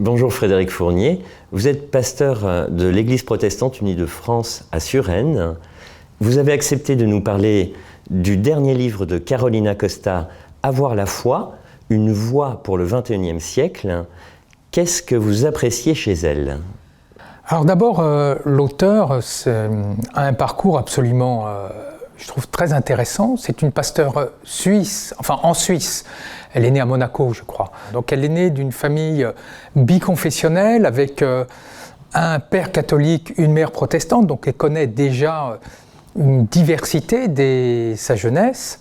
Bonjour Frédéric Fournier, vous êtes pasteur de l'Église protestante unie de France à Suresnes. Vous avez accepté de nous parler du dernier livre de Carolina Costa, Avoir la foi, une voie pour le XXIe siècle. Qu'est-ce que vous appréciez chez elle ? Alors d'abord, l'auteur a un parcours absolument, je trouve, très intéressant. C'est une pasteure suisse, enfin en Suisse. Elle est née à Monaco, je crois. Donc elle est née d'une famille biconfessionnelle avec un père catholique, une mère protestante. Donc elle connaît déjà une diversité dès sa jeunesse.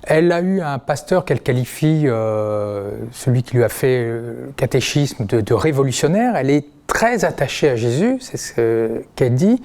Elle a eu un pasteur qu'elle qualifie, celui qui lui a fait le catéchisme, de révolutionnaire. Elle est très attachée à Jésus, c'est ce qu'elle dit.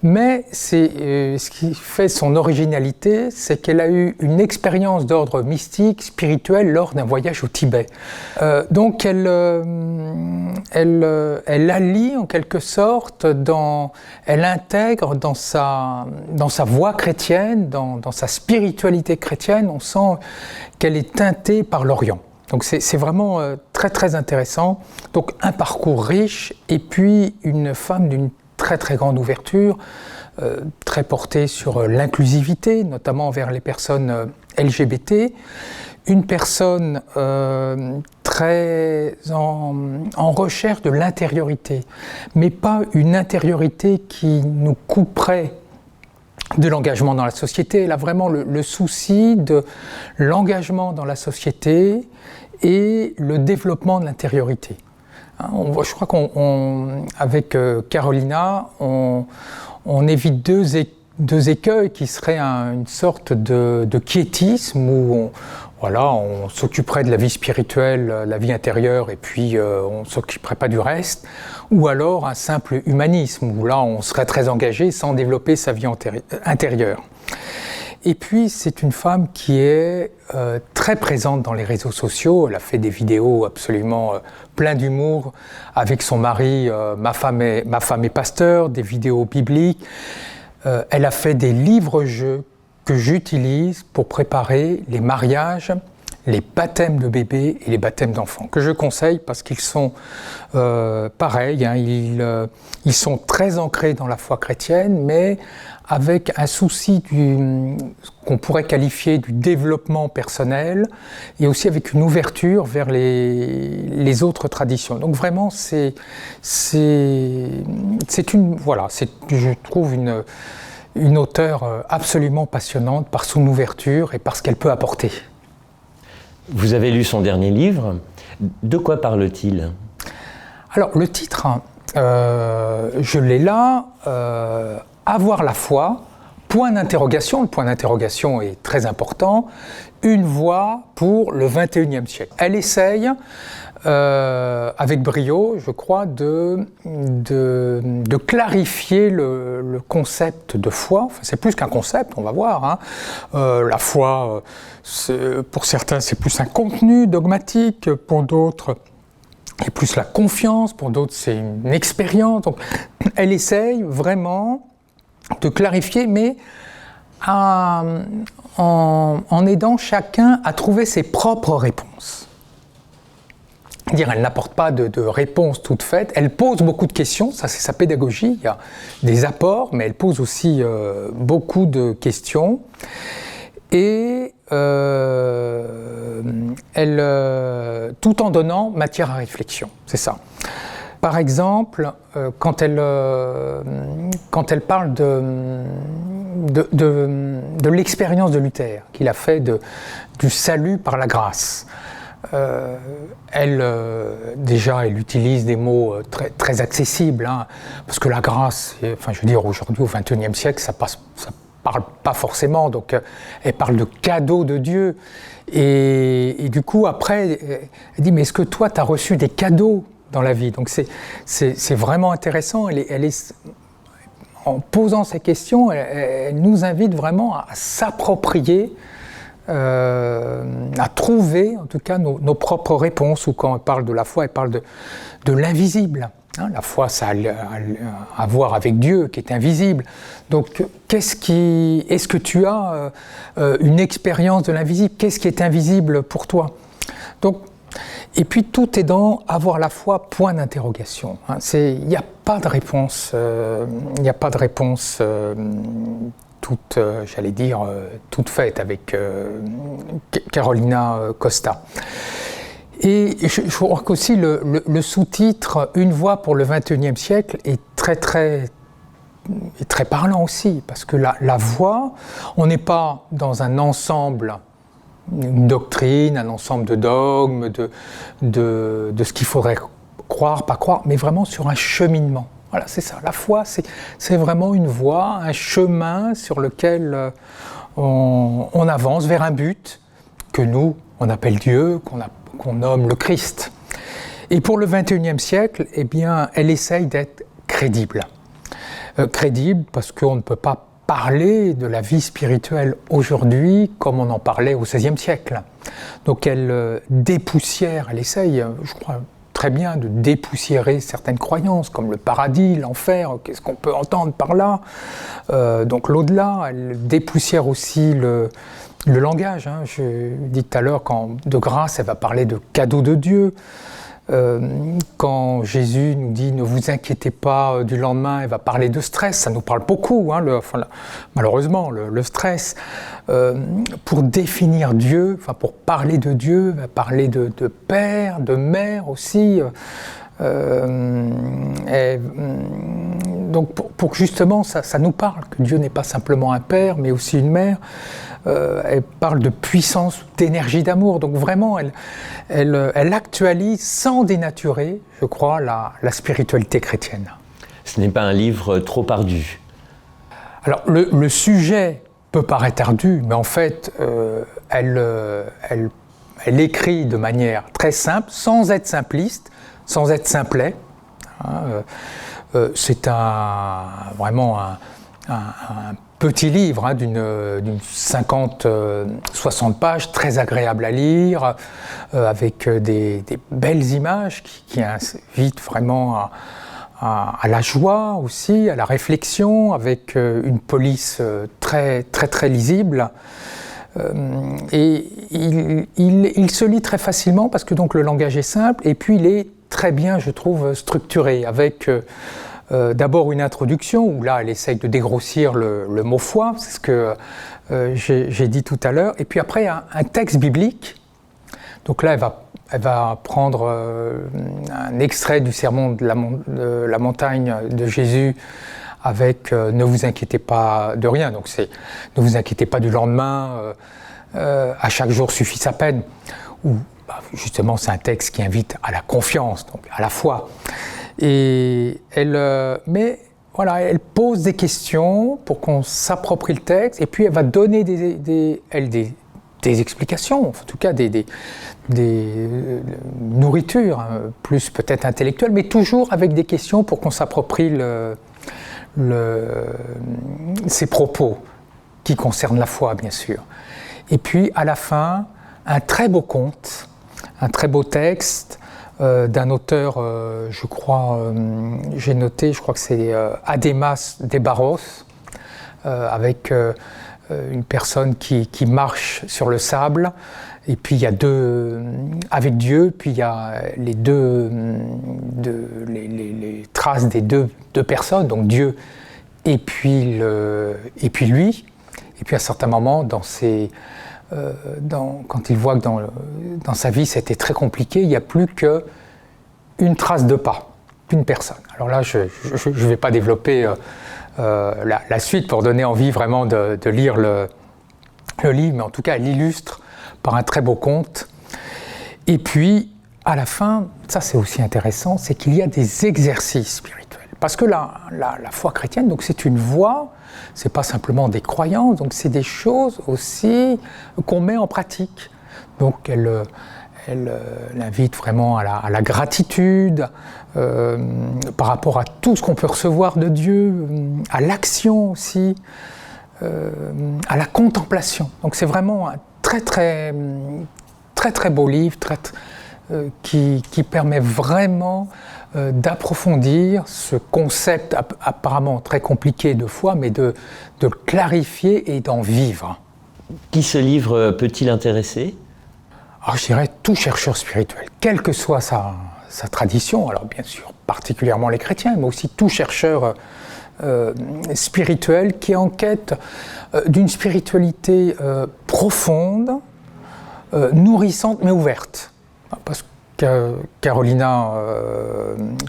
Mais ce qui fait son originalité, c'est qu'elle a eu une expérience d'ordre mystique, spirituel, lors d'un voyage au Tibet. Donc elle allie en quelque sorte, elle intègre dans sa voie chrétienne, dans sa spiritualité chrétienne, on sent qu'elle est teintée par l'Orient. Donc c'est vraiment très très intéressant. Donc un parcours riche et puis une femme d'une très très grande ouverture, très portée sur l'inclusivité, notamment vers les personnes LGBT. Une personne très en recherche de l'intériorité, mais pas une intériorité qui nous couperait de l'engagement dans la société. Elle a vraiment le souci de l'engagement dans la société et le développement de l'intériorité. Je crois qu'avec Carolina, on évite deux écueils qui seraient une sorte de quiétisme où on s'occuperait de la vie spirituelle, la vie intérieure, et puis on ne s'occuperait pas du reste, ou alors un simple humanisme où là on serait très engagé sans développer sa vie intérieure. Et puis c'est une femme qui est très présente dans les réseaux sociaux. Elle a fait des vidéos absolument plein d'humour avec son mari, ma femme est pasteur, des vidéos bibliques. Elle a fait des livres-jeux que j'utilise pour préparer les mariages, les baptêmes de bébés et les baptêmes d'enfants, que je conseille parce qu'ils sont pareils, ils sont très ancrés dans la foi chrétienne, mais avec un souci qu'on pourrait qualifier du développement personnel et aussi avec une ouverture vers les autres traditions. Donc vraiment, je trouve une auteure absolument passionnante par son ouverture et par ce qu'elle peut apporter. Vous avez lu son dernier livre. De quoi parle-t-il ? Alors, le titre, je l'ai là, Avoir la foi, point d'interrogation. Le point d'interrogation est très important. Une voie pour le XXIe siècle. Elle essaye, avec brio, je crois, de clarifier le concept de foi. Enfin, c'est plus qu'un concept, on va voir. La foi, pour certains, c'est plus un contenu dogmatique. Pour d'autres, c'est plus la confiance. Pour d'autres, c'est une expérience. Donc, elle essaye vraiment de clarifier, mais en aidant chacun à trouver ses propres réponses. Elle n'apporte pas de réponse toute faite, elle pose beaucoup de questions, ça c'est sa pédagogie, il y a des apports, mais elle pose aussi beaucoup de questions. Et tout en donnant matière à réflexion, c'est ça. Par exemple, quand elle parle de l'expérience de Luther, qu'il a fait du salut par la grâce, elle utilise des mots très, très accessibles, parce que la grâce, aujourd'hui au XXIe siècle, ça parle pas forcément, donc elle parle de cadeau de Dieu, et du coup après, elle dit, mais est-ce que toi tu as reçu des cadeaux dans la vie? Donc c'est vraiment intéressant. Elle est, en posant ces questions, elle nous invite vraiment à s'approprier, à trouver en tout cas nos propres réponses. Ou quand elle parle de la foi, elle parle de l'invisible. La foi, ça a à voir avec Dieu qui est invisible. Donc, est-ce que tu as une expérience de l'invisible? Qu'est-ce qui est invisible pour toi? Donc, Et puis tout est dans avoir la foi, point d'interrogation. Il n'y a pas de réponse, toute, j'allais dire, toute faite avec Carolina Costa. Et je crois qu'aussi le sous-titre « Une voix pour le XXIe siècle » est très parlant aussi, parce que la voix, on n'est pas dans un ensemble, une doctrine, un ensemble de dogmes, de ce qu'il faudrait croire, pas croire, mais vraiment sur un cheminement. Voilà, c'est ça. La foi, c'est vraiment une voie, un chemin sur lequel on avance vers un but que nous, on appelle Dieu, qu'on nomme le Christ. Et pour le XXIe siècle, eh bien, elle essaye d'être crédible. Crédible parce qu'on ne peut pas parler de la vie spirituelle aujourd'hui comme on en parlait au XVIe siècle. Donc elle dépoussière, elle essaye, je crois, très bien de dépoussiérer certaines croyances comme le paradis, l'enfer, qu'est-ce qu'on peut entendre par là, donc l'au-delà. Elle dépoussière aussi le langage. Je dis tout à l'heure, quand de grâce elle va parler de cadeau de Dieu, quand Jésus nous dit ne vous inquiétez pas du lendemain, elle va parler de stress, ça nous parle beaucoup, malheureusement le stress. Pour définir Dieu, pour parler de Dieu, elle va parler de père, de mère aussi. Donc pour que justement ça nous parle, que Dieu n'est pas simplement un père mais aussi une mère. Elle parle de puissance, d'énergie, d'amour. Donc vraiment, elle actualise sans dénaturer, je crois, la spiritualité chrétienne. Ce n'est pas un livre trop ardu. Alors le sujet peut paraître ardu, mais en fait, elle écrit de manière très simple, sans être simpliste, sans être simplet. C'est vraiment un petit livre d'une 50-60 pages, très agréable à lire, avec des belles images qui invitent vraiment à la joie aussi, à la réflexion, avec une police très lisible. Et il se lit très facilement parce que donc le langage est simple et puis il est très bien, je trouve, structuré, avec d'abord une introduction où là elle essaye de dégrossir le mot foi, c'est ce que j'ai dit tout à l'heure, et puis après un texte biblique. Donc là elle va prendre un extrait du sermon de la montagne de Jésus avec ne vous inquiétez pas de rien, donc c'est ne vous inquiétez pas du lendemain, à chaque jour suffit sa peine, où justement c'est un texte qui invite à la confiance, donc à la foi. Et mais voilà, elle pose des questions pour qu'on s'approprie le texte, et puis elle va donner des explications, en tout cas des nourritures, plus peut-être intellectuelles, mais toujours avec des questions pour qu'on s'approprie ses propos qui concernent la foi, bien sûr. Et puis à la fin, un très beau conte, un très beau texte d'un auteur, je crois, j'ai noté, je crois que c'est Adémas de Barros, avec une personne qui marche sur le sable, et puis il y a avec Dieu, puis il y a les traces des deux personnes, donc Dieu et puis lui, et puis à certains moments quand il voit que dans sa vie c'était très compliqué, il n'y a plus qu'une trace de pas, qu'une personne. Alors là, je ne vais pas développer la suite pour donner envie vraiment de lire le livre, mais en tout cas, elle l'illustre par un très beau conte. Et puis, à la fin, ça c'est aussi intéressant, c'est qu'il y a des exercices spirituels. Parce que la foi chrétienne, donc c'est une voie, c'est pas simplement des croyances, donc c'est des choses aussi qu'on met en pratique. Donc elle invite vraiment à la gratitude par rapport à tout ce qu'on peut recevoir de Dieu, à l'action aussi, à la contemplation. Donc c'est vraiment un très beau livre qui permet vraiment d'approfondir ce concept apparemment très compliqué de foi, mais de le clarifier et d'en vivre. Qui ce livre peut-il intéresser ? Alors je dirais tout chercheur spirituel, quelle que soit sa tradition, alors bien sûr particulièrement les chrétiens, mais aussi tout chercheur spirituel qui est en quête d'une spiritualité profonde, nourrissante mais ouverte. Parce que Carolina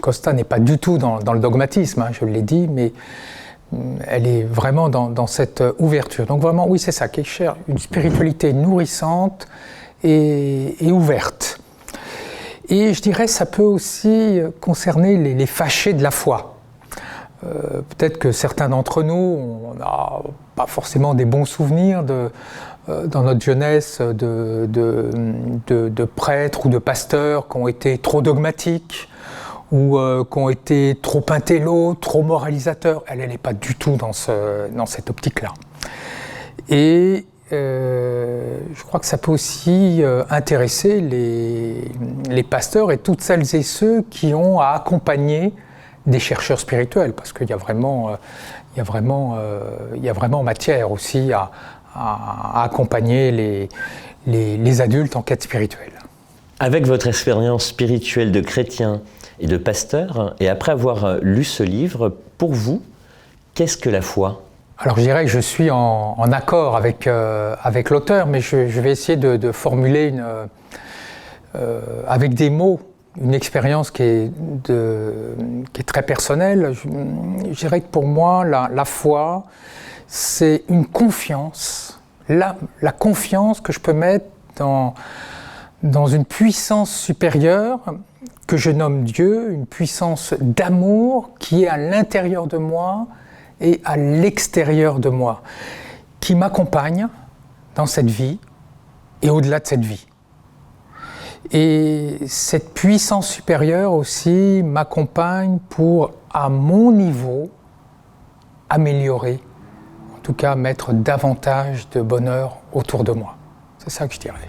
Costa n'est pas du tout dans le dogmatisme, hein, je l'ai dit, mais elle est vraiment dans cette ouverture. Donc vraiment, oui, c'est ça, qu'elle cherche une spiritualité nourrissante et ouverte. Et je dirais, ça peut aussi concerner les fâchés de la foi. Peut-être que certains d'entre nous, on n'a pas forcément des bons souvenirs dans notre jeunesse de prêtres ou de pasteurs qui ont été trop dogmatiques ou qui ont été trop intello, trop moralisateurs. Elle n'est pas du tout dans cette optique-là. Et je crois que ça peut aussi intéresser les pasteurs et toutes celles et ceux qui ont à accompagner des chercheurs spirituels, parce qu'il y a vraiment matière aussi à accompagner les adultes en quête spirituelle. Avec votre expérience spirituelle de chrétien et de pasteur, et après avoir lu ce livre, pour vous, qu'est-ce que la foi ? Alors je dirais que je suis en accord avec l'auteur, mais je vais essayer de formuler avec des mots une expérience qui est très personnelle. Je dirais que pour moi, la foi, c'est une confiance, la confiance que je peux mettre dans une puissance supérieure que je nomme Dieu, une puissance d'amour qui est à l'intérieur de moi et à l'extérieur de moi, qui m'accompagne dans cette vie et au-delà de cette vie. Et cette puissance supérieure aussi m'accompagne pour, à mon niveau, améliorer, en tout cas mettre davantage de bonheur autour de moi. C'est ça que je dirais.